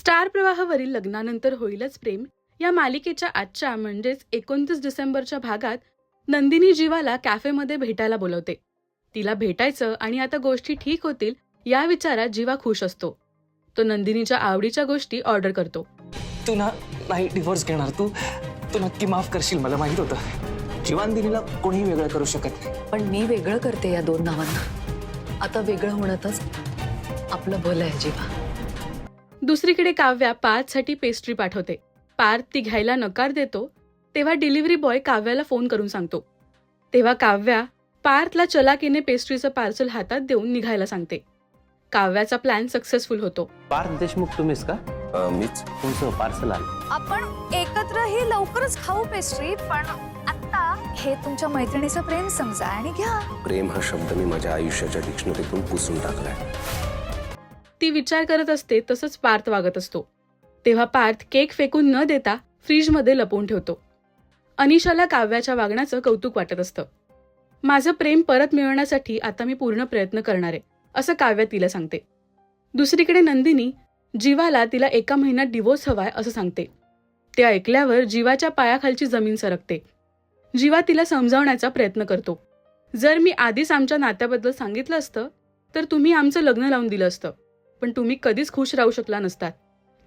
Star प्रवाहावरील लग्नानंतर होईलच प्रेम या मालिकेच्या आजच्या म्हणजेच 29 डिसेंबरच्या भागात नंदिनी जीवाला कॅफेमध्ये भेटायला बोलवते. तिला भेटायचं आणि आता गोष्टी ठीक होतील या विचारात जीवा खुश असतो. तो नंदिनीच्या आवडीच्या गोष्टी ऑर्डर करतो. तू नाही डिवोर्स घेणार. तू नक्की माफ करशील. मला माहित होतं जीवानदिनीला कोणीही वेगळं करू शकत नाही. पण मी वेगळं करते या दोन नावांना. आता वेगळं होण्यातच आपलं भलं आहे जीवा. दुसरीकडे काव्या पार्थसाठी पेस्ट्री पाठवते. पार्थ ती घ्यायला नकार देतो तेव्हा डिलिव्हरी बॉय काव्याला फोन करून सांगतो. तेव्हा काव्या पार्थला चलाकीने पेस्ट्रीचं पार्सल हातात देऊन निघायला सांगते. काव्याचा प्लॅन सक्सेसफुल होतो. पार्थ देशमुख तुम्हीच का? मीच. तुमचं पार्सल आलं. आपण एकत्र ही लवकरच खाऊ पेस्ट्री, पण आता हे तुमच्या मैत्रिणीचं प्रेम समजा आणि घ्या. प्रेम हा शब्द मी माझ्या आयुष्याच्या डिक्शनरीतून पुसून टाकलाय. ती विचार करत असते तसंच पार्थ वागत असतो. तेव्हा पार्थ केक फेकून न देता फ्रीजमध्ये लपवून ठेवतो. अनिशाला काव्याच्या वागण्याचं कौतुक वाटत असतं. माझं प्रेम परत मिळवण्यासाठी आता मी पूर्ण प्रयत्न करणार आहे असं काव्या तिला सांगते. दुसरीकडे नंदिनी जीवाला तिला 1 महिन्यात डिवोर्स हवाय असं सांगते. ते ऐकल्यावर जीवाच्या पायाखालची जमीन सरकते. जीवा तिला समजावण्याचा प्रयत्न करतो. जर मी आधीच आमच्या नात्याबद्दल सांगितलं असतं तर तुम्ही आमचं लग्न लावून दिलं असतं, पण तुम्ही कधीच खुश राहू शकला नसतात.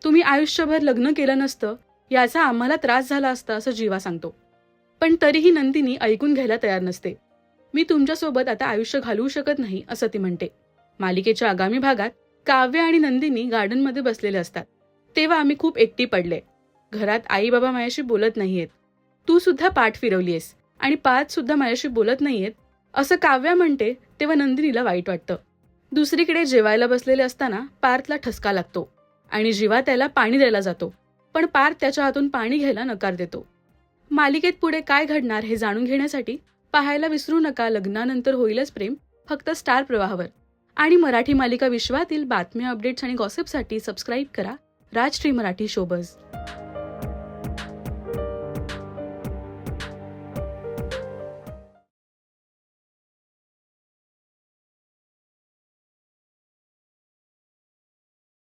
तुम्ही आयुष्यभर लग्न केलं नसतं याचा आम्हाला त्रास झाला असता असं जीवा सांगतो. पण तरीही नंदिनी ऐकून घ्यायला तयार नसते. मी तुमच्यासोबत आता आयुष्य घालवू शकत नाही असं ती म्हणते. मालिकेच्या आगामी भागात काव्य आणि नंदिनी गार्डनमध्ये बसलेले असतात. तेव्हा आम्ही खूप एकटी पडले. घरात आई बाबा माझ्याशी बोलत नाहीयेत. तू सुद्धा पाठ फिरवलीयस आणि पार्थ सुद्धा माझ्याशी बोलत नाहीयेत असं काव्या म्हणते. तेव्हा नंदिनीला वाईट वाटतं. दुसरीकडे जेवायला बसलेले असताना पार्थला ठसका लागतो आणि जीवा त्याला पाणी द्यायला जातो, पण पार्थ त्याच्या हातून पाणी घ्यायला नकार देतो. मालिकेत पुढे काय घडणार हे जाणून घेण्यासाठी पाहायला विसरू नका लग्नानंतर होईलच प्रेम, फक्त स्टार प्रवाहावर. आणि मराठी मालिका विश्वातील बातम्या, अपडेट्स आणि गॉसिपसाठी सबस्क्राईब करा राजश्री मराठी शोबज.